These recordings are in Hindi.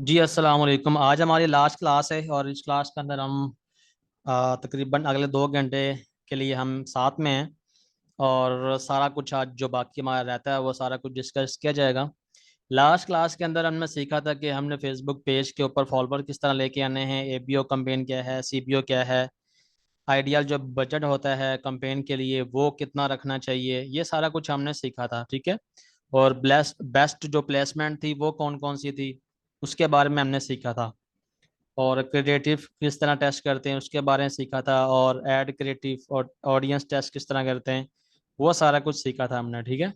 जी अस्सलाम वालेकुम। आज हमारी लास्ट क्लास है और इस क्लास के अंदर हम तकरीबन अगले 2 घंटे के लिए हम साथ में हैं। और सारा कुछ आज जो बाकी हमारा रहता है वो सारा कुछ डिस्कस किया जाएगा। लास्ट क्लास के अंदर हमने सीखा था कि हमने फेसबुक पेज के ऊपर फॉलोअर किस तरह लेके आने हैं, एबीओ कैंपेन क्या है, सीबीओ क्या है, आइडियल जो बजट होता है कैंपेन के लिए वो कितना रखना चाहिए, ये सारा कुछ हमने सीखा था। ठीक है। और बेस्ट बेस्ट जो प्लेसमेंट थी वो कौन कौन सी थी उसके बारे में हमने सीखा था। और क्रिएटिव किस तरह टेस्ट करते हैं उसके बारे में सीखा था। और एड क्रिएटिव और ऑडियंस टेस्ट किस तरह करते हैं वो सारा कुछ सीखा था हमने। ठीक है।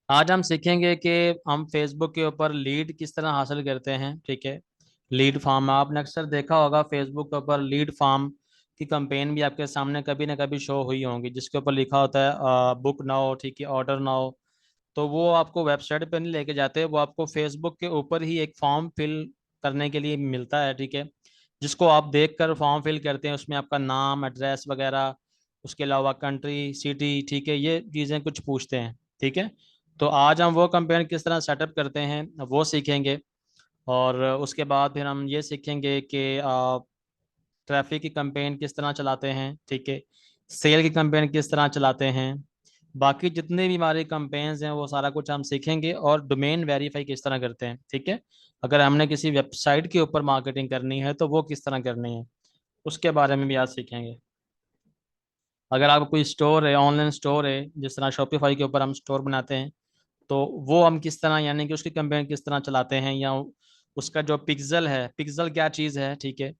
आज हम सीखेंगे कि हम फेसबुक के ऊपर लीड किस तरह हासिल करते हैं। ठीक है। लीड फार्म आपने अक्सर देखा होगा, फेसबुक के ऊपर लीड फार्म की कंपेन भी आपके सामने कभी ना कभी शो हुई होंगी, जिसके ऊपर लिखा होता है बुक नाउ, ठीक है, ऑर्डर नाउ। तो वो आपको वेबसाइट पे नहीं लेके जाते, वो आपको फेसबुक के ऊपर ही एक फॉर्म फिल करने के लिए मिलता है। ठीक है। जिसको आप देख कर फॉर्म फिल करते हैं, उसमें आपका नाम, एड्रेस वगैरह, उसके अलावा कंट्री, सिटी, ठीक है, ये चीज़ें कुछ पूछते हैं। ठीक है। तो आज हम वो कंपेन किस तरह सेटअप करते हैं वो सीखेंगे। और उसके बाद फिर हम ये सीखेंगे कि ट्रैफिक की कंपेन किस तरह चलाते हैं। ठीक है। सेल की कंपेन किस तरह चलाते हैं। बाकी जितने भी हमारे कंपेन्स हैं वो सारा कुछ हम सीखेंगे। और डोमेन वेरीफाई किस तरह करते हैं। ठीक है। अगर हमने किसी वेबसाइट के ऊपर मार्केटिंग करनी है तो वो किस तरह करनी है उसके बारे में भी आज सीखेंगे। अगर आपका कोई स्टोर है, ऑनलाइन स्टोर है, जिस तरह शॉपिफाई के ऊपर हम स्टोर बनाते हैं, तो वो हम किस तरह, यानी कि उसकी कंपेन किस तरह चलाते हैं, या उसका जो पिक्सल है, पिक्सल क्या चीज़ है, ठीक है,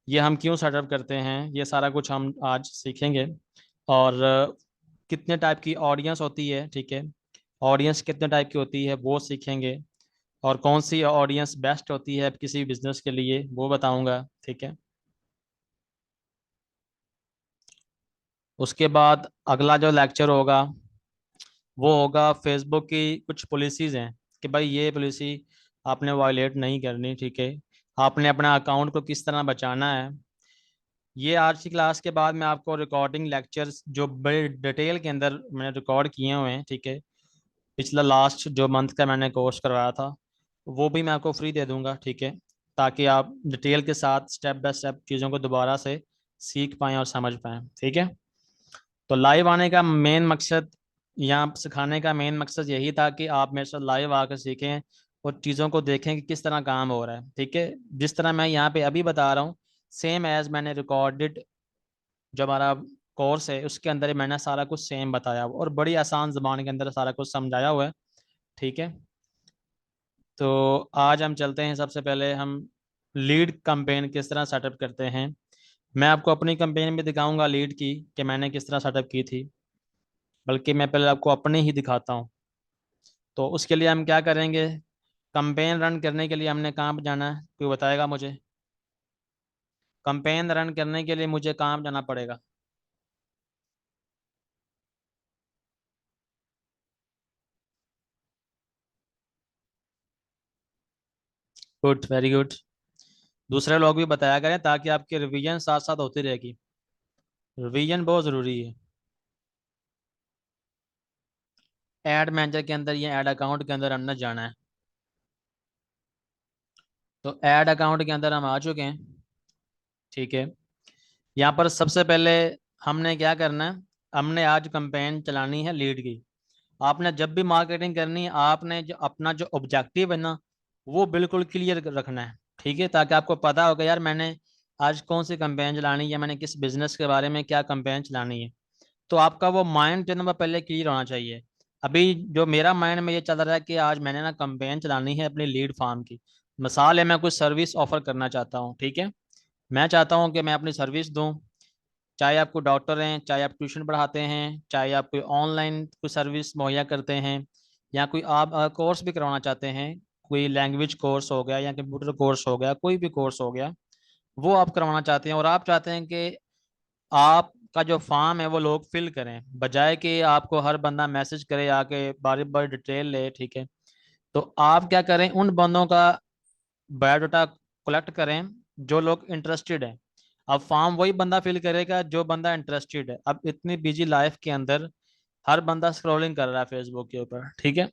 ये हम क्यों सेटअप करते हैं, ये सारा कुछ हम आज सीखेंगे। और कितने टाइप की ऑडियंस होती है, ठीक है, ऑडियंस कितने टाइप की होती है वो सीखेंगे। और कौन सी ऑडियंस बेस्ट होती है किसी बिजनेस के लिए वो बताऊंगा। ठीक है। उसके बाद अगला जो लेक्चर होगा वो होगा फेसबुक की कुछ पॉलिसीज़ हैं कि भाई ये पॉलिसी आपने वायलेट नहीं करनी। ठीक है। आपने अपना अकाउंट को किस तरह बचाना है। ये आज की क्लास के बाद मैं आपको रिकॉर्डिंग लेक्चर्स जो बड़े डिटेल के अंदर मैंने रिकॉर्ड किए हुए हैं, ठीक है, पिछला लास्ट जो मंथ का मैंने कोर्स करवाया था वो भी मैं आपको फ्री दे दूंगा। ठीक है। ताकि आप डिटेल के साथ स्टेप बाय स्टेप चीज़ों को दोबारा से सीख पाएँ और समझ पाएँ। ठीक है। तो लाइव आने का मेन मकसद, यहाँ सिखाने का मेन मकसद यही था कि आप मेरे साथ लाइव आकर सीखें और चीज़ों को देखें कि किस तरह काम हो रहा है। ठीक है। जिस तरह मैं यहाँ पे अभी बता रहा हूँ, सेम एज मैंने रिकॉर्डेड जो हमारा कोर्स है उसके अंदर ही मैंने सारा कुछ सेम बताया हुआ और बड़ी आसान ज़बान के अंदर सारा कुछ समझाया हुआ है। ठीक है। तो आज हम चलते हैं, सबसे पहले हम लीड कैंपेन किस तरह सेटअप करते हैं। मैं आपको अपनी कैंपेन भी दिखाऊंगा लीड की कि मैंने किस तरह सेटअप की थी, बल्कि मैं पहले आपको अपने ही दिखाता हूँ। तो उसके लिए हम क्या करेंगे, कैंपेन रन करने के लिए हमने कहाँ पर जाना है, कोई बताएगा मुझे। कैंपेन रन करने के लिए मुझे कहाँ पर जाना पड़ेगा। Good, very good. दूसरे लोग भी बताया करें ताकि आपकी रिवीजन साथ साथ होती रहेगी। रिवीजन बहुत ज़रूरी है। ऐड मैनेजर के अंदर या ऐड अकाउंट के अंदर हमने जाना है। तो ऐड अकाउंट के अंदर हम आ चुके हैं। ठीक है। यहाँ पर सबसे पहले हमने क्या करना है, हमने आज कैंपेन चलानी है लीड की। आपने जब भी मार्केटिंग करनी है, आपने जो अपना जो ऑब्जेक्टिव है ना वो बिल्कुल क्लियर रखना है। ठीक है। ताकि आपको पता होगा यार मैंने आज कौन सी कैंपेन चलानी है या मैंने किस बिजनेस के बारे में क्या कैंपेन चलानी है। तो आपका वो माइंड जो है ना वो पहले क्लियर होना चाहिए। अभी जो मेरा माइंड में ये चल रहा है कि आज मैंने ना कैंपेन चलानी है अपनी लीड फार्म की। मिसाल है, मैं कुछ सर्विस ऑफर करना चाहता हूँ। ठीक है। मैं चाहता हूँ कि मैं अपनी सर्विस दूँ, चाहे आप कोई डॉक्टर हैं, चाहे आप ट्यूशन पढ़ाते हैं, चाहे आप कोई ऑनलाइन कोई सर्विस मुहैया करते हैं, या कोई आप कोर्स भी करवाना चाहते हैं, कोई लैंग्वेज कोर्स हो गया या कंप्यूटर कोर्स हो गया, कोई भी कोर्स हो गया, वो आप करवाना चाहते हैं और आप चाहते हैं कि आपका जो फॉर्म है वो लोग फिल करें, बजाय कि आपको हर बंदा मैसेज करे आके बारी बारी डिटेल ले। ठीक है। तो आप क्या करें, उन बंदों का बायोडाटा कलेक्ट करें जो लोग इंटरेस्टेड हैं। अब फॉर्म वही बंदा फिल करेगा जो बंदा इंटरेस्टेड है। अब इतनी बिजी लाइफ के अंदर हर बंदा स्क्रॉलिंग कर रहा है फेसबुक के ऊपर। ठीक है।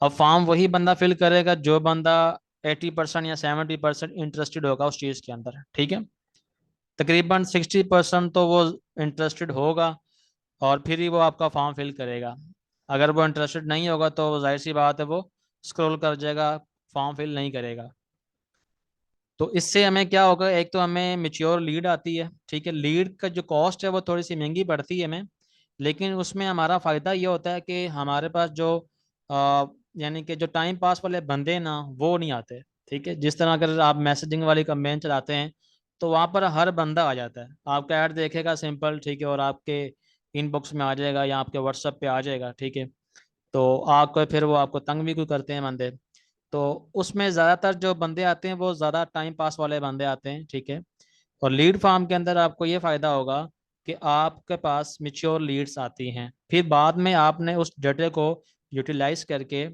अब फॉर्म वही बंदा फिल करेगा जो बंदा 80% या 70% इंटरेस्टेड होगा उस चीज़ के अंदर, ठीक है। तकरीबन 60% तो वो इंटरेस्टेड होगा और फिर ही वो आपका फॉर्म फिल करेगा। अगर वो इंटरेस्टेड नहीं होगा तो जाहिर सी बात है वो स्क्रॉल कर जाएगा, फॉर्म फिल नहीं करेगा। तो इससे हमें क्या होगा, एक तो हमें मेच्योर लीड आती है, ठीक है। लीड का जो कॉस्ट है वो थोड़ी सी महंगी पड़ती है हमें, लेकिन उसमें हमारा फ़ायदा ये होता है कि हमारे पास जो यानी कि जो टाइम पास वाले बंदे हैं ना वो नहीं आते, ठीक है। जिस तरह अगर आप मैसेजिंग वाली कैंपेन चलाते हैं तो वहाँ पर हर बंदा आ जाता है, आपका ऐड देखेगा सिंपल, ठीक है, और आपके इनबॉक्स में आ जाएगा या आपके व्हाट्सएप पे आ जाएगा, ठीक है। तो आपको फिर वो आपको तंग भी कोई करते हैं बंदे। तो उसमें ज़्यादातर जो बंदे आते हैं वो ज़्यादा टाइम पास वाले बंदे आते हैं, ठीक है। और लीड फार्म के अंदर आपको ये फ़ायदा होगा कि आपके पास मिच्योर लीड्स आती हैं, फिर बाद में आपने उस डेटा को यूटिलाइज करके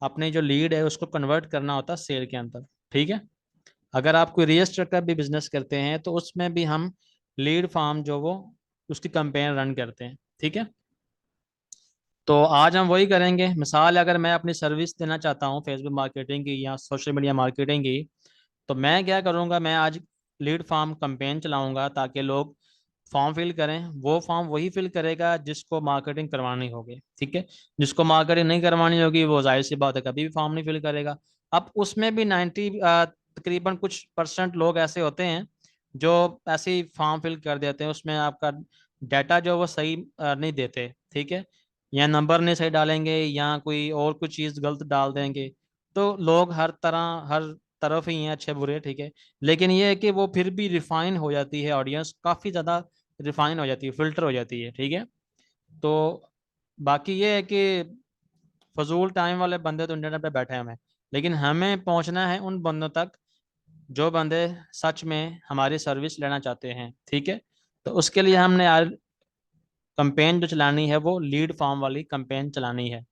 अपने जो लीड है उसको कन्वर्ट करना होता है सेल के अंदर, ठीक है। अगर आप कोई रजिस्टर का भी बिजनेस करते हैं तो उसमें भी हम लीड फार्म जो वो उसकी कैंपेन रन करते हैं, ठीक है। तो आज हम वही करेंगे। मिसाल अगर मैं अपनी सर्विस देना चाहता हूँ फेसबुक मार्केटिंग की या सोशल मीडिया मार्केटिंग की, तो मैं क्या करूँगा, मैं आज लीड फार्म कैंपेन चलाऊंगा ताकि लोग फॉर्म फिल करें। वो फॉर्म वही फिल करेगा जिसको मार्केटिंग करवानी होगी, ठीक है। जिसको मार्केटिंग नहीं करवानी होगी वो जाहिर सी बात है कभी भी फॉर्म नहीं फिल करेगा। अब उसमें भी 90 तकरीबन कुछ परसेंट लोग ऐसे होते हैं जो ऐसे ही फॉर्म फिल कर देते हैं, उसमें आपका डाटा जो वो सही नहीं देते, ठीक है। या नंबर नहीं सही डालेंगे या कोई और कुछ चीज़ गलत डाल देंगे। तो लोग हर तरह हर तरफ ही हैं, अच्छे बुरे, ठीक है। लेकिन ये है कि वो फिर भी रिफाइन हो जाती है, ऑडियंस काफ़ी ज़्यादा रिफाइन हो जाती है, फिल्टर हो जाती है, ठीक है। तो बाकी ये है कि फजूल टाइम वाले बंदे तो इंटरनेट पे बैठे हैं हमें, लेकिन हमें पहुंचना है उन बंदों तक जो बंदे सच में हमारी सर्विस लेना चाहते हैं, ठीक है। तो उसके लिए हमने यार कंपेन जो चलानी है वो लीड फॉर्म वाली कंपेन चलानी है।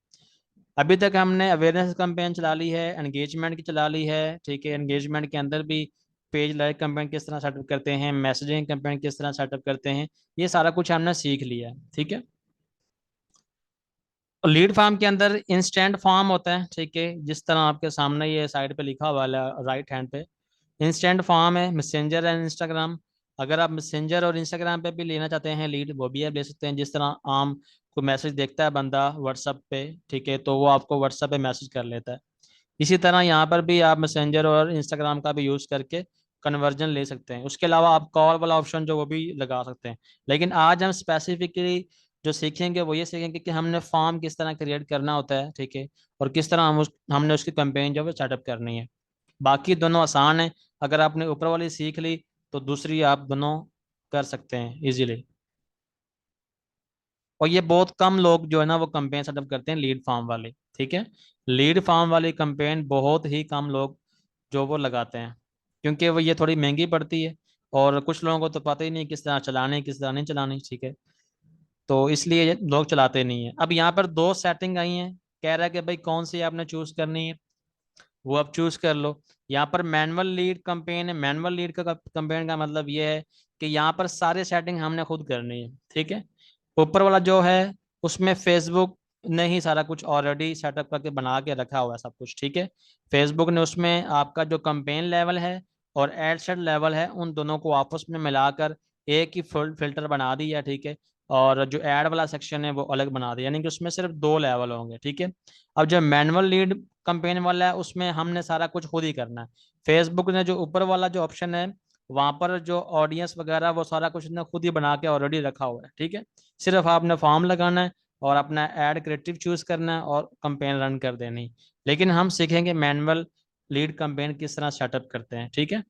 अभी तक हमने अवेयरनेस कैंपेन चला ली है, एंगेजमेंट की चला ली है, ठीक है। एंगेजमेंट के अंदर भी पेज लाइक कैंपेन किस तरह सेटअप करते हैं, मैसेजिंग कैंपेन किस तरह सेटअप करते हैं, ये सारा कुछ हमने सीख लिया है, ठीक है। और लीड फार्म के अंदर इंस्टेंट फॉर्म होता है, ठीक है। जिस तरह आपके सामने ये साइड पे लिखा हुआ है राइट हैंड पे, इंस्टेंट फॉर्म है मैसेंजर एंड इंस्टाग्राम। अगर आप मैसेंजर और इंस्टाग्राम पे भी लेना चाहते हैं लीड, वो भी आप ले सकते हैं। जिस तरह आम को मैसेज देखता है बंदा व्हाट्सएप पे, ठीक है, तो वो आपको व्हाट्सएप पे मैसेज कर लेता है। इसी तरह यहाँ पर भी आप मैसेंजर और इंस्टाग्राम का भी यूज़ करके कन्वर्जन ले सकते हैं। उसके अलावा आप कॉल वाला ऑप्शन जो वो भी लगा सकते हैं। लेकिन आज हम स्पेसिफिकली जो सीखेंगे वो ये सीखेंगे कि हमने फॉर्म किस तरह क्रिएट करना होता है, ठीक है, और किस तरह हमने उसकी कैंपेन जो है सेटअप करनी है। बाकी दोनों आसान है, अगर आपने ऊपर वाली सीख ली तो दूसरी आप दोनों कर सकते हैं इजीली। और ये बहुत कम लोग जो है ना वो कैंपेन सेटअप करते हैं लीड फार्म वाले, ठीक है। लीड फार्म वाली कैंपेन बहुत ही कम लोग जो वो लगाते हैं, क्योंकि वो ये थोड़ी महंगी पड़ती है और कुछ लोगों को तो पता ही नहीं किस तरह चलानी किस तरह नहीं चलानी, ठीक है। तो इसलिए ये लोग चलाते नहीं है। अब यहाँ पर दो सेटिंग आई हैं, कह रहा है कि भाई कौन सी आपने चूज करनी है, वो आप चूज कर लो। यहाँ पर मैनुअल लीड कैंपेन है। मैनुअल लीड का कैंपेन का मतलब ये है कि यहाँ पर सारे सेटिंग हमने खुद करनी है, ठीक है। ऊपर वाला जो है उसमें फेसबुक ने ही सारा कुछ ऑलरेडी सेटअप करके बना के रखा हुआ है सब कुछ, ठीक है। फेसबुक ने उसमें आपका जो कैंपेन लेवल है और एड सेट लेवल है उन दोनों को आपस में मिलाकर एक ही फिल्टर बना दिया, ठीक है। और जो ऐड वाला सेक्शन है वो अलग बना दिया, यानी कि उसमें सिर्फ दो लेवल होंगे, ठीक है। अब जो मैनुअल लीड कैंपेन वाला है उसमें हमने सारा कुछ खुद ही करना है। फेसबुक ने जो ऊपर वाला जो ऑप्शन है वहां पर जो ऑडियंस वगैरह वो सारा कुछ ने खुद ही बना के ऑलरेडी रखा हुआ है, ठीक है। सिर्फ आपने फॉर्म लगाना है और अपना ऐड क्रिएटिव चूज करना है और कंपेन रन कर देनी। लेकिन हम सीखेंगे मैनुअल लीड कंपेन किस तरह सेटअप करते हैं, ठीक है।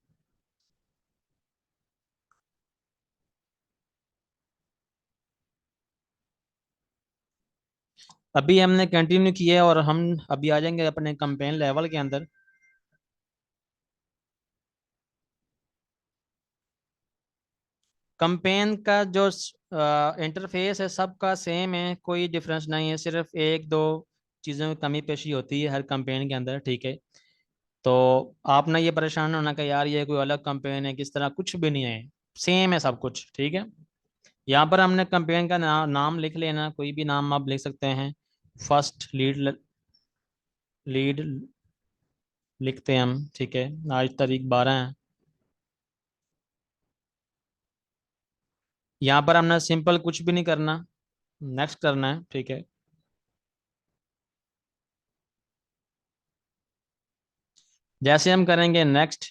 अभी हमने कंटिन्यू किया है और हम अभी आ जाएंगे अपने कंपेन लेवल के अंदर। कंपेन का जो इंटरफेस है सबका सेम है, कोई डिफरेंस नहीं है, सिर्फ एक दो चीज़ों में कमी पेशी होती है हर कंपेन के अंदर, ठीक है। तो आप ना ये परेशान होना कि यार ये कोई अलग कंपेन है किस तरह, कुछ भी नहीं है, सेम है सब कुछ, ठीक है। यहाँ पर हमने कंपेन का नाम लिख लेना, कोई भी नाम आप लिख सकते हैं। फर्स्ट लीड लीड लिखते हैं हम, ठीक है। आज तारीख 12 है। यहाँ पर हमने सिंपल कुछ भी नहीं करना, नेक्स्ट करना है, ठीक है। जैसे हम करेंगे नेक्स्ट,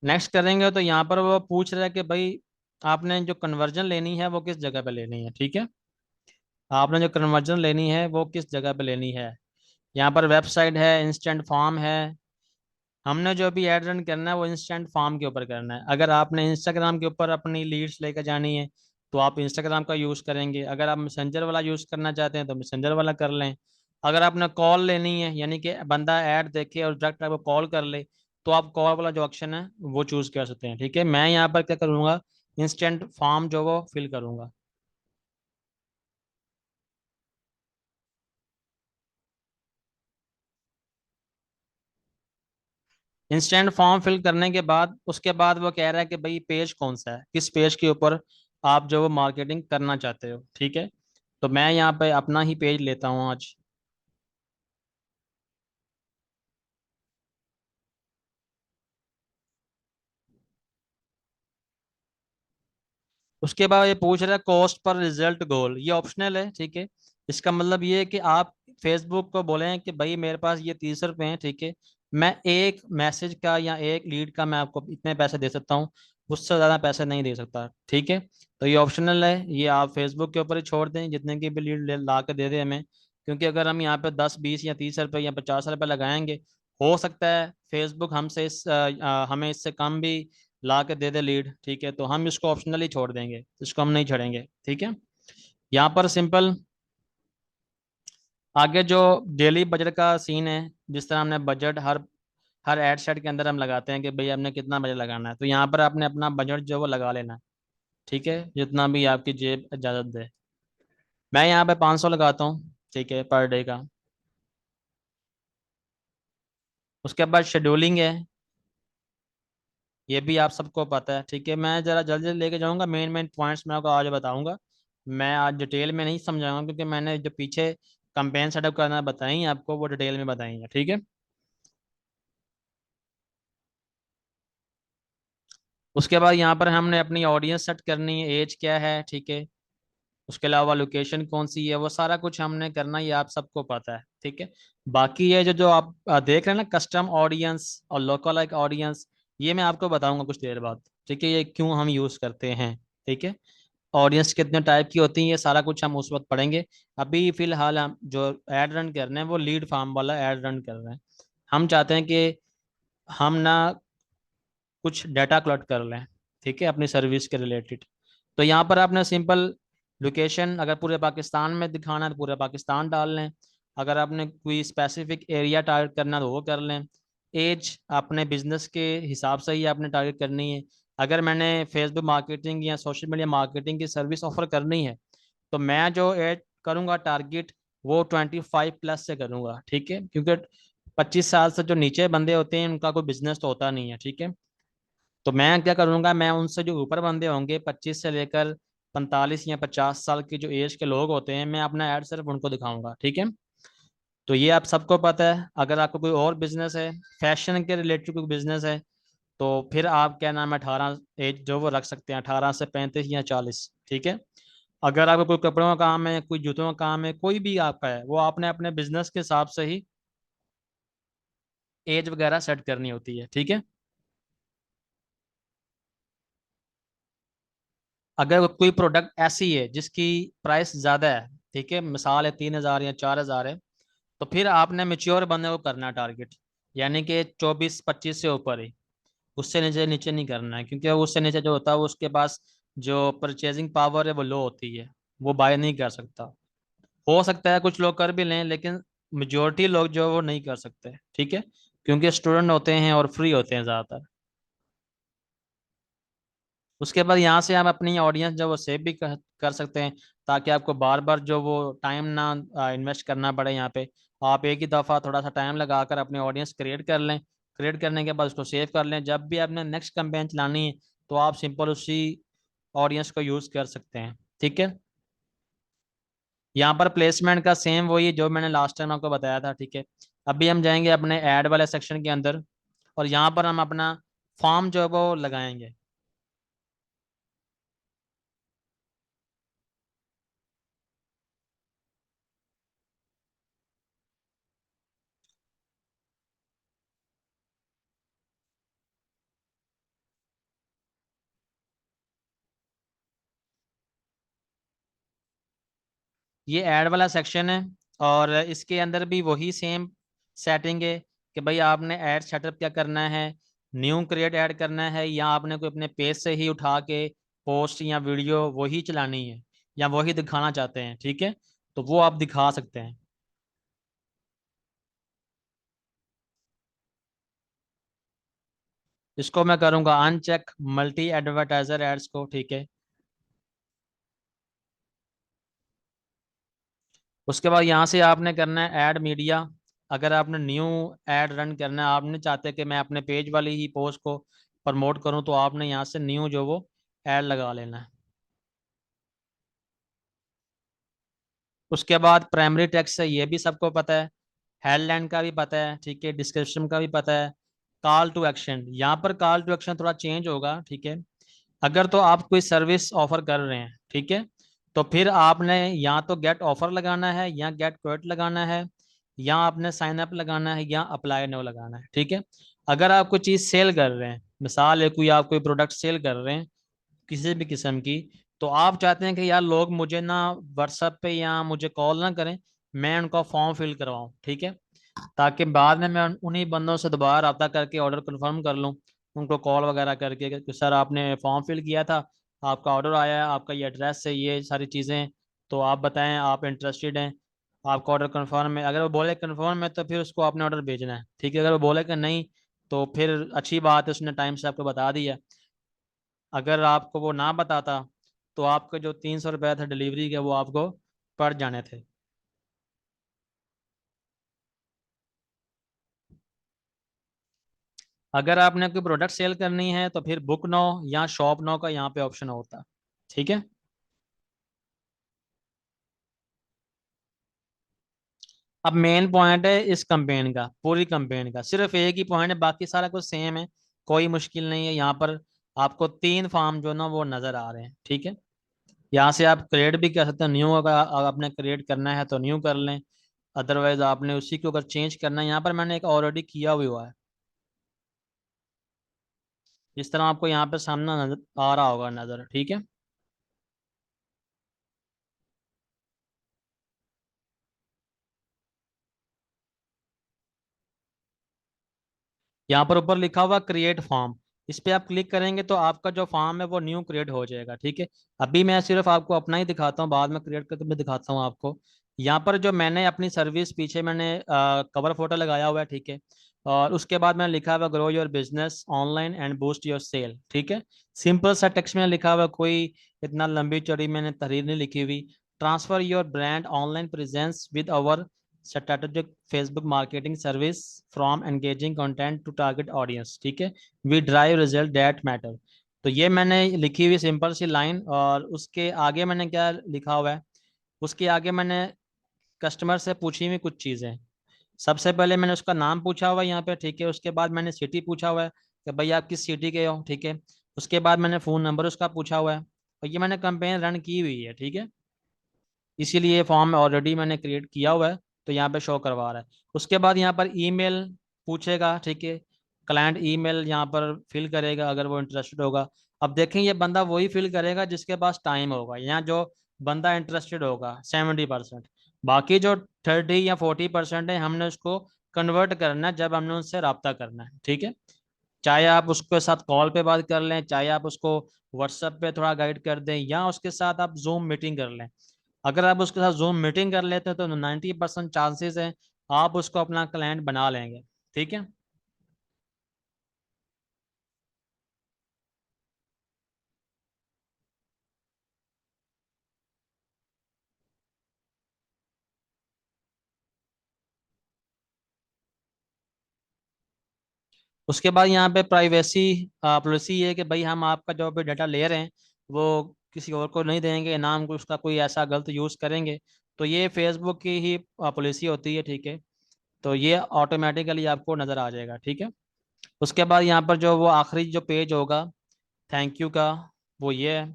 नेक्स्ट करेंगे तो यहाँ पर वो पूछ रहा है कि भाई आपने जो कन्वर्जन लेनी है वो किस जगह पे लेनी है, ठीक है। आपने जो कन्वर्जन लेनी है वो किस जगह पे लेनी है। यहाँ पर वेबसाइट है, इंस्टेंट फॉर्म है। हमने जो भी ऐड रन करना है वो इंस्टेंट फॉर्म के ऊपर करना है। अगर आपने इंस्टाग्राम के ऊपर अपनी लीड्स लेकर जानी है तो आप इंस्टाग्राम का यूज़ करेंगे। अगर आप मैसेंजर वाला यूज़ करना चाहते हैं तो मैसेंजर वाला कर लें। अगर आपने कॉल लेनी है, यानी कि बंदा ऐड देखे और डायरेक्ट आपको कॉल कर ले, तो आप कॉल वाला जो ऑप्शन है वो चूज़ कर सकते हैं, ठीक है। मैं यहाँ पर क्या करूँगा, इंस्टेंट फॉर्म जो वो फिल करूँगा। इंस्टेंट फॉर्म फिल करने के बाद उसके बाद वो कह रहा है कि भाई पेज कौन सा है, किस पेज के ऊपर आप जो वो मार्केटिंग करना चाहते हो, ठीक है। तो मैं यहाँ पे अपना ही पेज लेता हूँ आज। उसके बाद ये पूछ रहा है कॉस्ट पर रिजल्ट गोल, ये ऑप्शनल है, ठीक है। इसका मतलब ये है कि आप फेसबुक को बोलें कि भाई मेरे पास ये 30 रुपये हैं, ठीक है। मैं एक मैसेज का या एक लीड का मैं आपको इतने पैसे दे सकता हूँ, उससे ज़्यादा पैसे नहीं दे सकता, ठीक है। तो ये ऑप्शनल है, ये आप फेसबुक के ऊपर ही छोड़ दें, जितने की भी लीड ला के दे दें हमें। क्योंकि अगर हम यहाँ पे 10 20 या 30 रुपये या 50 रुपये लगाएंगे, हो सकता है फेसबुक हमसे हमें इससे कम भी ला के दे दे लीड, ठीक है। तो हम इसको ऑप्शनली छोड़ देंगे, इसको हम नहीं छोड़ेंगे, ठीक है। यहाँ पर सिंपल आगे जो डेली बजट का सीन है, जिस तरह हमने बजट हर हर एड सेट के अंदर हम लगाते हैं कि भाई हमने कितना बजट लगाना है, तो यहाँ पर आपने अपना बजट जो वो लगा लेना है, ठीक है, जितना भी आपकी जेब इजाज़त दे। मैं यहाँ पे 500 लगाता हूँ, ठीक है, पर डे का। उसके बाद शेड्यूलिंग है, ये भी आप सबको पता है, ठीक है। मैं ज़रा जल्दी जल्दी लेके जाऊँगा, मेन मेन पॉइंट्स मैं आपको आज बताऊँगा। मैं आज डिटेल में नहीं समझाऊंगा क्योंकि मैंने जो पीछे कंपेन सेटअप करना बताई है आपको, वो डिटेल में बताई है, ठीक है। उसके बाद यहाँ पर हमने अपनी ऑडियंस सेट करनी है, एज क्या है, ठीक है। उसके अलावा लोकेशन कौन सी है, वो सारा कुछ हमने करना, ये आप सबको पता है, ठीक है। बाकी ये जो जो आप देख रहे हैं ना, कस्टम ऑडियंस और लोकल लाइक ऑडियंस, ये मैं आपको बताऊंगा कुछ देर बाद, ठीक है, ये क्यों हम यूज़ करते हैं, ठीक है। ऑडियंस कितने टाइप की होती है, ये सारा कुछ हम उस वक्त पढ़ेंगे। अभी फिलहाल हम जो एड रन कर रहे हैं वो लीड फार्म वाला एड रन कर रहे हैं। हम चाहते हैं कि हम ना कुछ डाटा कलेक्ट कर लें, ठीक है, अपनी सर्विस के रिलेटेड। तो यहाँ पर आपने सिंपल लोकेशन, अगर पूरे पाकिस्तान में दिखाना है तो पूरे पाकिस्तान डाल लें। अगर आपने कोई स्पेसिफिक एरिया टारगेट करना है तो वो कर लें। एज अपने बिजनेस के हिसाब से ही आपने टारगेट करनी है। अगर मैंने फेसबुक मार्केटिंग या सोशल मीडिया मार्केटिंग की सर्विस ऑफर करनी है, तो मैं जो एड करूँगा टारगेट, वो 25+ से करूँगा, ठीक है। क्योंकि 25 साल से जो नीचे बंदे होते हैं उनका कोई बिजनेस तो होता नहीं है, ठीक है। तो मैं क्या करूँगा, मैं उनसे जो ऊपर बंदे होंगे 25 से लेकर 45 या 50 साल के जो एज के लोग होते हैं, मैं अपना ऐड सिर्फ उनको दिखाऊंगा, ठीक है। तो ये आप सबको पता है। अगर आपको कोई और बिजनेस है, फैशन के रिलेटेड कोई बिजनेस है, तो फिर आप क्या नाम है 18 एज जो वो रख सकते हैं, 18 से 35 या 40, ठीक है। अगर आपको कोई कपड़ों का काम है, कोई जूतों का काम है, कोई भी आपका है, वो आपने अपने बिजनेस के हिसाब से ही एज वगैरह सेट करनी होती है, ठीक है। अगर कोई प्रोडक्ट ऐसी है जिसकी प्राइस ज़्यादा है, ठीक है, मिसाल है 3,000 या 4,000 है, तो फिर आपने मेच्योर बंदे को करना है टारगेट, यानी कि 24 25 से ऊपर ही। उससे नीचे नीचे नहीं करना है, क्योंकि उससे नीचे जो होता है वो उसके पास जो परचेजिंग पावर है वो लो होती है, वो बाय नहीं कर सकता। हो सकता है कुछ लोग कर भी लें, लेकिन मेजोरिटी लोग जो है वो नहीं कर सकते, ठीक है, क्योंकि स्टूडेंट होते हैं और फ्री होते हैं ज़्यादातर। उसके बाद यहाँ से आप अपनी ऑडियंस जो वो सेव भी कर सकते हैं, ताकि आपको बार बार जो वो टाइम ना इन्वेस्ट करना पड़े यहाँ पे। आप एक ही दफ़ा थोड़ा सा टाइम लगाकर अपनी ऑडियंस क्रिएट कर लें। क्रिएट करने के बाद उसको सेव कर लें, जब भी आपने नेक्स्ट कैंपेन चलानी है तो आप सिंपल उसी ऑडियंस को यूज़ कर सकते हैं, ठीक है। यहाँ पर प्लेसमेंट का सेम वही जो मैंने लास्ट टाइम आपको बताया था, ठीक है। अभी हम जाएंगे अपने ऐड वाले सेक्शन के अंदर, और यहाँ पर हम अपना फॉर्म जो है वो लगाएंगे। ये ऐड वाला सेक्शन है, और इसके अंदर भी वही सेम सेटिंग है कि भाई आपने ऐड सेटअप क्या करना है, न्यू क्रिएट ऐड करना है, या आपने कोई अपने पेज से ही उठा के पोस्ट या वीडियो वही चलानी है, या वही दिखाना चाहते हैं, ठीक है। तो वो आप दिखा सकते हैं। इसको मैं करूँगा अनचेक मल्टी एडवर्टाइजर एड्स को, ठीक है। उसके बाद यहाँ से आपने करना है ऐड मीडिया। अगर आपने न्यू ऐड रन करना है, आप नहीं चाहते कि मैं अपने पेज वाली ही पोस्ट को प्रमोट करूँ, तो आपने यहाँ से न्यू जो वो ऐड लगा लेना है। उसके बाद प्राइमरी टेक्स्ट है, ये भी सबको पता है। हेडलाइन का भी पता है, ठीक है। डिस्क्रिप्शन का भी पता है। कॉल टू एक्शन, यहाँ पर कॉल टू एक्शन थोड़ा चेंज होगा, ठीक है। अगर तो आप कोई सर्विस ऑफर कर रहे हैं, ठीक है, तो फिर आपने या तो गेट ऑफर लगाना है, या गेट क्वेट लगाना है, या आपने साइन अप लगाना है, या अप्लाई नो लगाना है, ठीक है। अगर आप कोई चीज़ सेल कर रहे हैं, मिसाल है कोई आप कोई प्रोडक्ट सेल कर रहे हैं किसी भी किस्म की, तो आप चाहते हैं कि यार लोग मुझे ना व्हाट्सएप पे या मुझे कॉल ना करें, मैं उनका फॉर्म फिल करवाऊँ, ठीक है, ताकि बाद में मैं उन्हीं बंदों से दोबारा रब्ता करके ऑर्डर कंफर्म कर लूँ, उनको कॉल वगैरह करके कि सर आपने फॉर्म फिल किया था, आपका ऑर्डर आया है, आपका ये एड्रेस है, ये सारी चीज़ें, तो आप बताएं आप इंटरेस्टेड हैं, आपका ऑर्डर कंफर्म है। अगर वो बोले कंफर्म है तो फिर उसको आपने ऑर्डर भेजना है, ठीक है। अगर वो बोले कि नहीं, तो फिर अच्छी बात है, उसने टाइम से आपको बता दिया। अगर आपको वो ना बताता, तो आपके जो 300 रुपये थे डिलीवरी के, वो आपको पड़ जाने थे। अगर आपने कोई प्रोडक्ट सेल करनी है, तो फिर बुक नो या शॉप नो का यहाँ पे ऑप्शन होता है, ठीक है। अब मेन पॉइंट है इस कंपेन का, पूरी कंपेन का सिर्फ एक ही पॉइंट है, बाकी सारा कुछ सेम है, कोई मुश्किल नहीं है। यहाँ पर आपको 3 फॉर्म जो ना वो नजर आ रहे हैं, ठीक है। यहाँ से आप क्रिएट भी कर सकते हैं न्यू, अगर आपने क्रिएट करना है तो न्यू कर लें, अदरवाइज आपने उसी को अगर चेंज करना है, यहाँ पर मैंने एक ऑलरेडी किया हुआ है, इस तरह आपको यहाँ पे सामने नजर आ रहा होगा नजर, ठीक है। यहाँ पर ऊपर लिखा हुआ क्रिएट फॉर्म, इस पे आप क्लिक करेंगे तो आपका जो फॉर्म है वो न्यू क्रिएट हो जाएगा, ठीक है। अभी मैं सिर्फ आपको अपना ही दिखाता हूँ, बाद में क्रिएट करके मैं दिखाता हूँ आपको। यहाँ पर जो मैंने अपनी सर्विस पीछे मैंने कवर फोटो लगाया हुआ है, ठीक है। और उसके बाद मैंने लिखा हुआ grow your business online and boost your sale, ठीक है। सिंपल सा टेक्स्ट में लिखा हुआ, कोई इतना लंबी चौड़ी मैंने तहरीर नहीं लिखी हुई। Transfer your brand online presence with our strategic Facebook marketing service from engaging content to target audience, ठीक है। We drive result that matter। तो ये मैंने लिखी हुई सिंपल सी लाइन, और उसके आगे मैंने क्या लिखा हुआ है, उसके आगे मैंने कस्टमर से पूछी हुई कुछ चीज़ें। सबसे पहले मैंने उसका नाम पूछा हुआ है यहाँ पे, ठीक है। उसके बाद मैंने सिटी पूछा हुआ है कि भाई आप किस सिटी के हो, ठीक है। उसके बाद मैंने फ़ोन नंबर उसका पूछा हुआ है, और ये मैंने कंपेन रन की हुई है, ठीक है। इसीलिए फॉर्म ऑलरेडी मैंने क्रिएट किया हुआ है, तो यहाँ पे शो करवा रहा है। उसके बाद यहाँ पर ईमेल पूछेगा, ठीक है। क्लाइंट ईमेल यहाँ पर फिल करेगा अगर वो इंटरेस्टेड होगा। अब देखें ये बंदा वही फिल करेगा जिसके पास टाइम होगा, यहाँ जो बंदा इंटरेस्टेड होगा 70%, बाकी जो 30 या 40% है हमने उसको कन्वर्ट करना है जब हमने उससे रब्ता करना है, ठीक है। चाहे आप उसके साथ कॉल पे बात कर लें, चाहे आप उसको व्हाट्सएप पे थोड़ा गाइड कर दें, या उसके साथ आप जूम मीटिंग कर लें। अगर आप उसके साथ जूम मीटिंग कर लेते हैं तो 90% चांसेस है आप उसको अपना क्लाइंट बना लेंगे, ठीक है। उसके बाद यहाँ पे प्राइवेसी पॉलिसी है कि भाई हम आपका जो भी डाटा ले रहे हैं वो किसी और को नहीं देंगे, ना हम उसका कोई ऐसा गलत यूज़ करेंगे तो ये फेसबुक की ही पॉलिसी होती है, ठीक है। तो ये ऑटोमेटिकली आपको नज़र आ जाएगा, ठीक है। उसके बाद यहाँ पर जो वो आखिरी जो पेज होगा थैंक यू का, वो ये है,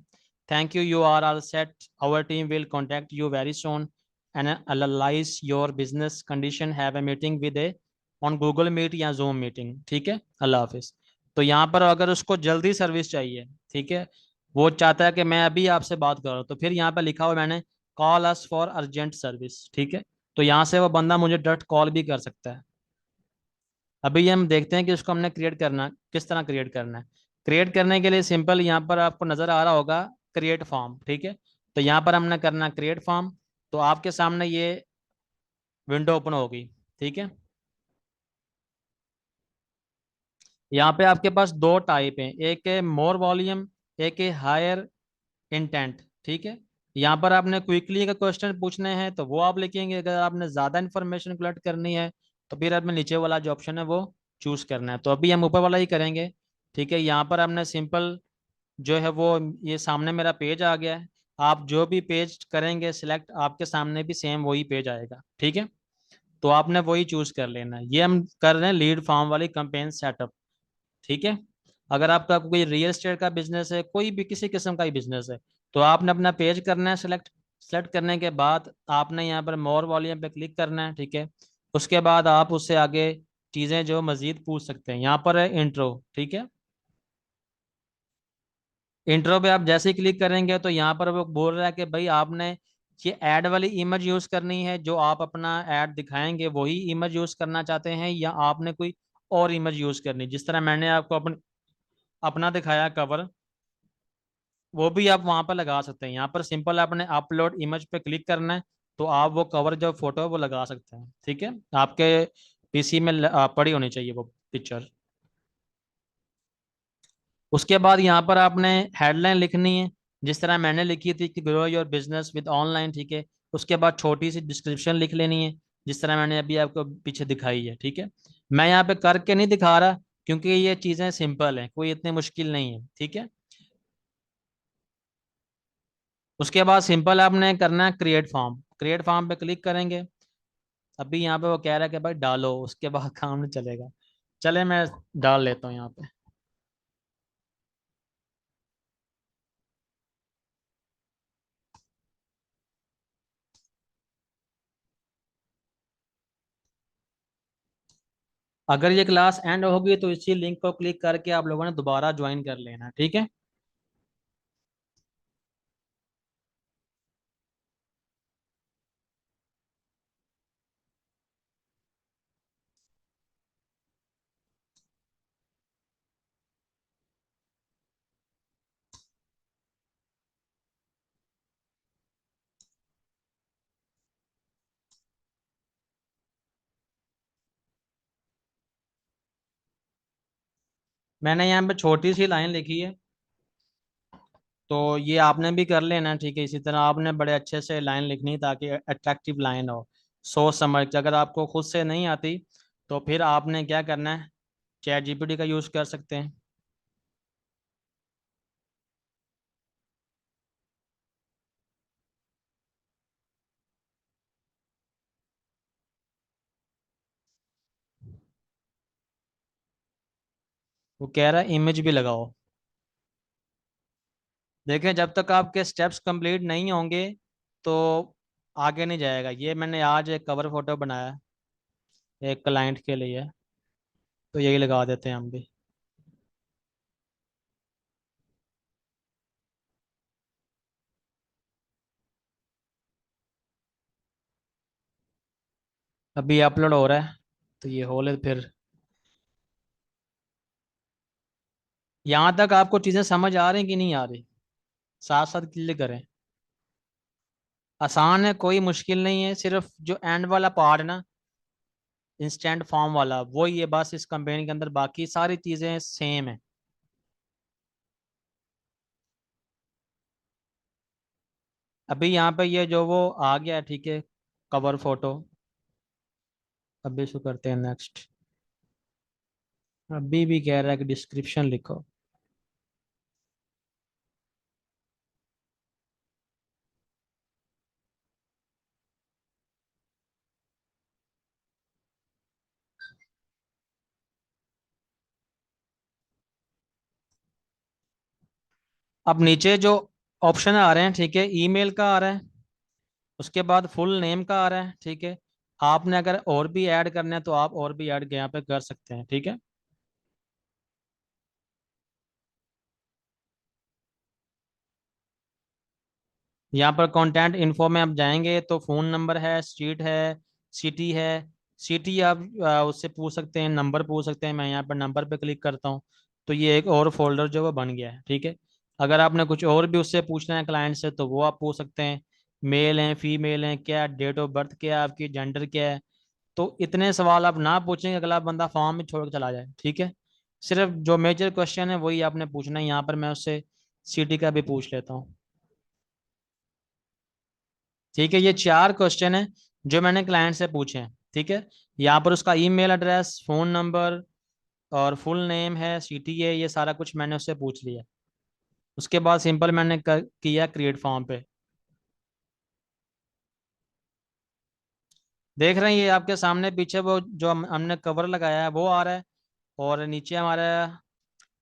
thank you, you are all set, our team will contact you very soon and analyse your business condition, have a meeting with a on Google Meet या जूम मीटिंग, ठीक है, अल्लाह हाफिज़। तो यहाँ पर अगर उसको जल्दी सर्विस चाहिए, ठीक है, वो चाहता है कि मैं अभी आपसे बात कर रहा हूँ, तो फिर यहाँ पर लिखा हुआ मैंने call us for urgent service, ठीक है। तो यहाँ से वो बंदा मुझे डायरेक्ट कॉल भी कर सकता है। अभी ये हम देखते हैं कि उसको हमने क्रिएट करना, किस तरह क्रिएट करना है। क्रिएट करने के लिए सिंपल यहाँ पर आपको नजर आ रहा होगा क्रिएट फॉर्म, ठीक है। तो यहाँ पर हमने करना क्रिएट फॉर्म। तो आपके सामने ये विंडो ओपन होगी, ठीक है। यहाँ पे आपके पास दो टाइप हैं, एक है मोर वॉल्यूम, एक है हायर इंटेंट, ठीक है। यहाँ पर आपने क्विकली का क्वेश्चन पूछने हैं तो वो आप लिखेंगे, अगर आपने ज़्यादा इन्फॉर्मेशन कलेक्ट करनी है तो फिर आपने नीचे वाला जो ऑप्शन है वो चूज़ करना है। तो अभी हम ऊपर वाला ही करेंगे, ठीक है। यहाँ पर आपने सिंपल जो है वो, ये सामने मेरा पेज आ गया है। आप जो भी पेज करेंगे सिलेक्ट, आपके सामने भी सेम वही पेज आएगा, ठीक है। तो आपने वही चूज़ कर लेना है। ये हम कर रहे हैं लीड फॉर्म वाली कैंपेन सेटअप, ठीक है। अगर आपका कोई रियल एस्टेट का बिजनेस है, कोई भी किसी किस्म का ही बिजनेस है, तो आपने अपना पेज करना है सिलेक्ट। सेलेक्ट करने के बाद आपने यहाँ पर मोर वॉल्यूम पे क्लिक करना है, ठीक है। उसके बाद आप उससे आगे चीज़ें जो मजीद पूछ सकते हैं, यहाँ पर है इंट्रो, ठीक है। इंट्रो पे आप जैसे ही क्लिक करेंगे तो यहाँ पर वो बोल रहा है कि भाई आपने ये ऐड वाली इमेज यूज़ करनी है, जो आप अपना ऐड दिखाएंगे वही इमेज यूज़ करना चाहते हैं, या आपने कोई और इमेज यूज़ करनी, जिस तरह मैंने आपको अपना दिखाया कवर, वो भी आप वहां पर लगा सकते हैं। यहाँ पर सिंपल आपने अपलोड इमेज पे क्लिक करना है, तो आप वो कवर जो फोटो है वो लगा सकते हैं, ठीक है। आपके पीसी में पड़ी होनी चाहिए वो पिक्चर। उसके बाद यहाँ पर आपने हेडलाइन लिखनी है, जिस तरह मैंने लिखी थी कि grow your business with online, ठीक है। उसके बाद छोटी सी डिस्क्रिप्शन लिख लेनी है, जिस तरह मैंने अभी आपको पीछे दिखाई है, ठीक है। मैं यहाँ पे करके नहीं दिखा रहा, क्योंकि ये चीज़ें सिंपल हैं, कोई इतनी मुश्किल नहीं है, ठीक है। उसके बाद सिंपल आपने करना है क्रिएट फॉर्म। क्रिएट फॉर्म पे क्लिक करेंगे। अभी यहाँ पे वो कह रहा है कि भाई डालो, उसके बाद काम नहीं चलेगा। चले मैं डाल लेता हूँ यहाँ पे। अगर ये क्लास एंड होगी तो इसी लिंक को क्लिक करके आप लोगों ने दोबारा ज्वाइन कर लेना, ठीक है। मैंने यहाँ पे छोटी सी लाइन लिखी है, तो ये आपने भी कर लेना, ठीक है। इसी तरह आपने बड़े अच्छे से लाइन लिखनी ताकि अट्रैक्टिव लाइन हो, सोच समझ के। अगर आपको खुद से नहीं आती तो फिर आपने क्या करना है, चैट जीपीटी का यूज़ कर सकते हैं। वो कह रहा है इमेज भी लगाओ। देखें, जब तक आपके स्टेप्स कंप्लीट नहीं होंगे तो आगे नहीं जाएगा। ये मैंने आज एक कवर फोटो बनाया एक क्लाइंट के लिए, तो यही लगा देते हैं हम भी। अभी अपलोड हो रहा है, तो ये हो ले फिर। यहाँ तक आपको चीज़ें समझ आ रही कि नहीं आ रही, साथ साथ क्लिक करें। आसान है, कोई मुश्किल नहीं है, सिर्फ जो एंड वाला पार्ट है ना, इंस्टेंट फॉर्म वाला, वो ही है बस इस कंपेनी के अंदर, बाकी सारी चीज़ें सेम है। अभी यहाँ पे ये जो वो आ गया, ठीक है, कवर फोटो। अभी इसको करते हैं नेक्स्ट। अभी भी कह रहा है कि डिस्क्रिप्शन लिखो। अब नीचे जो ऑप्शन आ रहे हैं, ठीक है, ईमेल का आ रहा है, उसके बाद फुल नेम का आ रहा है, ठीक है। आपने अगर और भी ऐड करना है तो आप और भी ऐड यहाँ पे कर सकते हैं, ठीक है। यहाँ पर कंटेंट इन्फो में आप जाएंगे तो फोन नंबर है, स्ट्रीट है, सिटी है। सिटी आप उससे पूछ सकते हैं, नंबर पूछ सकते हैं। मैं यहाँ पर नंबर पे क्लिक करता हूँ तो ये एक और फोल्डर जो वो बन गया है, ठीक है। अगर आपने कुछ और भी उससे पूछना है क्लाइंट से तो वो आप पूछ सकते हैं। मेल हैं, फीमेल हैं, क्या डेट ऑफ बर्थ क्या है आपकी, जेंडर क्या है। तो इतने सवाल आप ना पूछेंगे, अगला बंदा फॉर्म में छोड़ के चला जाए, ठीक है। सिर्फ जो मेजर क्वेश्चन है वही आपने पूछना है। यहाँ पर मैं उससे सिटी का भी पूछ लेता हूँ, ठीक है। ये चार क्वेश्चन है जो मैंने क्लाइंट से पूछे हैं, ठीक है। यहाँ पर उसका ईमेल एड्रेस, फोन नंबर और फुल नेम है, सिटी है, ये सारा कुछ मैंने उससे पूछ लिया। उसके बाद सिंपल मैंने किया क्रिएट फॉर्म पे। देख रहे हैं ये आपके सामने पीछे वो जो हमने कवर लगाया है वो आ रहा है, और नीचे हमारा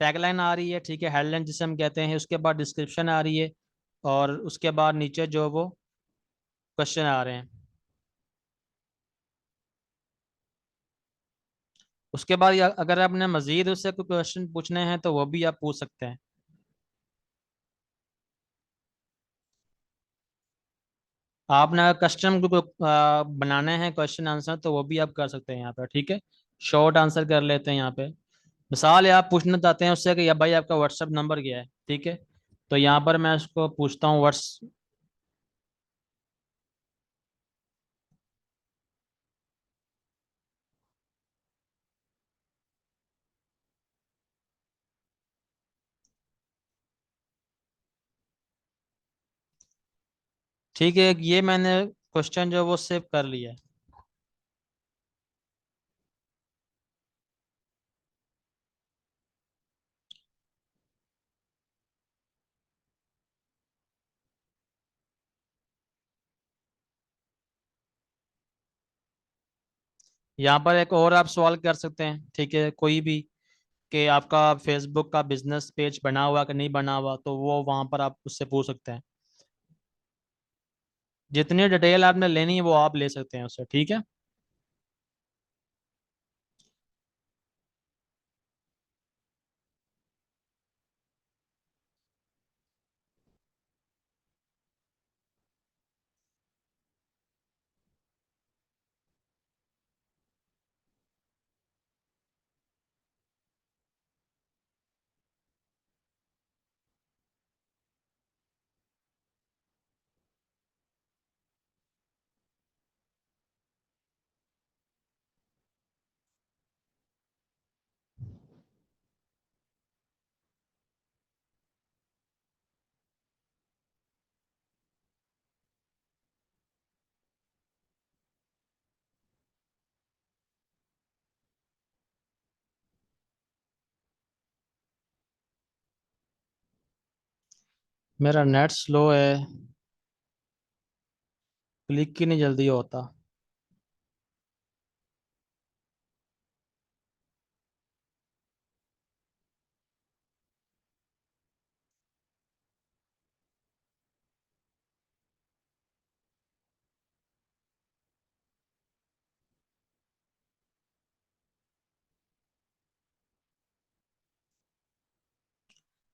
टैगलाइन आ रही है, ठीक है, हेडलाइन जिसे हम कहते हैं। उसके बाद डिस्क्रिप्शन आ रही है, और उसके बाद नीचे जो वो क्वेश्चन आ रहे हैं। उसके बाद अगर आपने मजीद उससे कोई क्वेश्चन पूछने हैं तो वो भी आप पूछ सकते हैं। आपने कस्टम को बनाने हैं क्वेश्चन आंसर तो वो भी आप कर सकते हैं यहाँ पर, ठीक है। शॉर्ट आंसर कर लेते हैं यहाँ पे। मिसाल है आप पूछना चाहते हैं उससे कि या भाई आपका व्हाट्सएप नंबर क्या है, ठीक है। तो यहाँ पर मैं उसको पूछता हूँ व्हाट्स। ठीक है, ये मैंने क्वेश्चन जो वो सेव कर लिया है। यहाँ पर एक और आप सवाल कर सकते हैं, ठीक है, कोई भी, कि आपका फेसबुक का बिजनेस पेज बना हुआ कि नहीं बना हुआ, तो वो वहाँ पर आप उससे पूछ सकते हैं। जितनी डिटेल आपने लेनी है वो आप ले सकते हैं उससे, ठीक है। मेरा नेट स्लो है, क्लिक ही नहीं जल्दी होता।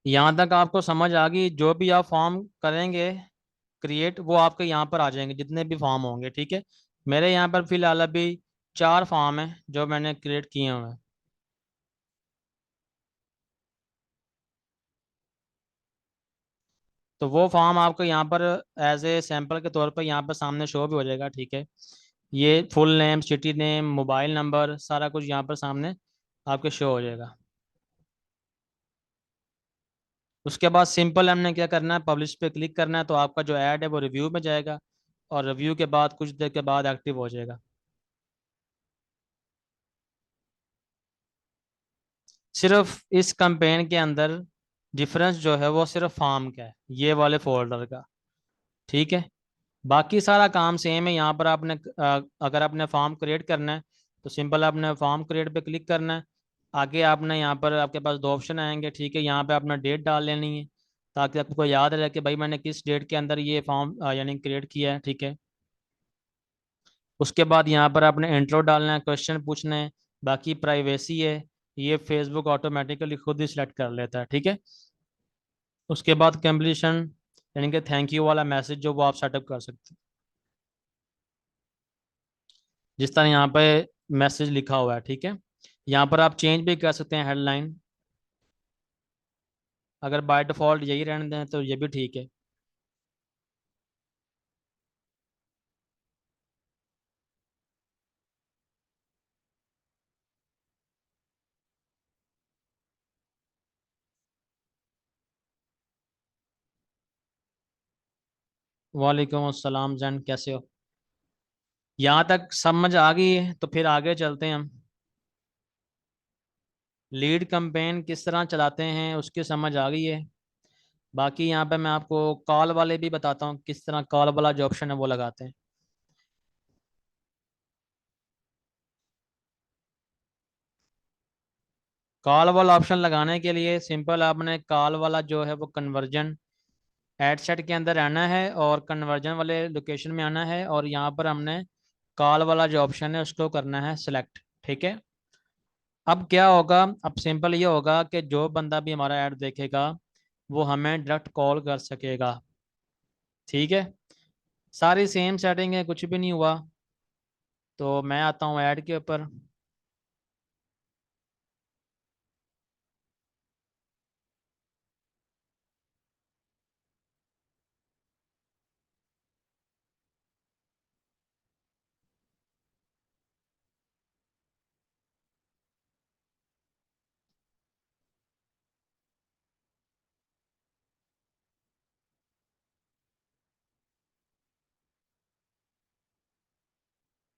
यहाँ तक आपको समझ आ गई? जो भी आप फॉर्म करेंगे क्रिएट, वो आपके यहाँ पर आ जाएंगे जितने भी फॉर्म होंगे, ठीक है। मेरे यहाँ पर फिलहाल अभी 4 फॉर्म हैं जो मैंने क्रिएट किए हुए हैं। तो वो फॉर्म आपको यहाँ पर एज ए सैंपल के तौर पर यहाँ पर सामने शो भी हो जाएगा, ठीक है। ये full name, city name, mobile number, सारा कुछ यहाँ पर सामने आपके शो हो जाएगा। उसके बाद सिंपल हमने क्या करना है, पब्लिश पे क्लिक करना है, तो आपका जो ऐड है वो रिव्यू में जाएगा, और रिव्यू के बाद कुछ देर के बाद एक्टिव हो जाएगा। सिर्फ इस कैंपेन के अंदर डिफरेंस जो है वो सिर्फ फॉर्म का है, ये वाले फोल्डर का, ठीक है। बाकी सारा काम सेम है। यहाँ पर आपने अगर आपने फॉर्म क्रिएट करना है तो सिंपल आपने फॉर्म क्रिएट पे क्लिक करना है। आगे आपने यहाँ पर आपके पास 2 ऑप्शन आएंगे, ठीक है। यहाँ पे आपने डेट डाल लेनी है, ताकि आपको याद रहे कि भाई मैंने किस डेट के अंदर ये फॉर्म यानी क्रिएट किया है। ठीक है। उसके बाद यहाँ पर आपने इंट्रो डालना है, क्वेश्चन पूछना है, बाकी प्राइवेसी है, ये फेसबुक ऑटोमेटिकली खुद ही सिलेक्ट कर लेता है। ठीक है। उसके बाद कंप्लीशन यानी कि थैंक यू वाला मैसेज जो वो आप सेटअप कर सकते हैं, जिस तरह यहाँ पे मैसेज लिखा हुआ है। ठीक है। यहाँ पर आप चेंज भी कर सकते हैं हेडलाइन, अगर बाय डिफ़ॉल्ट यही रहने दें तो ये भी ठीक है। वालेकुम अस्सलाम जैन, कैसे हो? यहाँ तक समझ आ गई है तो फिर आगे चलते हैं हम। लीड कैंपेन किस तरह चलाते हैं उसकी समझ आ गई है। बाकी यहाँ पे मैं आपको कॉल वाले भी बताता हूँ, किस तरह कॉल वाला जो ऑप्शन है वो लगाते हैं। कॉल वाला ऑप्शन लगाने के लिए सिंपल आपने कॉल वाला जो है वो कन्वर्जन एड सेट के अंदर आना है और कन्वर्जन वाले लोकेशन में आना है, और यहाँ पर हमने कॉल वाला जो ऑप्शन है उसको करना है सिलेक्ट। ठीक है। अब क्या होगा, अब सिंपल ये होगा कि जो बंदा भी हमारा ऐड देखेगा वो हमें डायरेक्ट कॉल कर सकेगा। ठीक है। सारी सेम सेटिंग है, कुछ भी नहीं हुआ। तो मैं आता हूँ ऐड के ऊपर।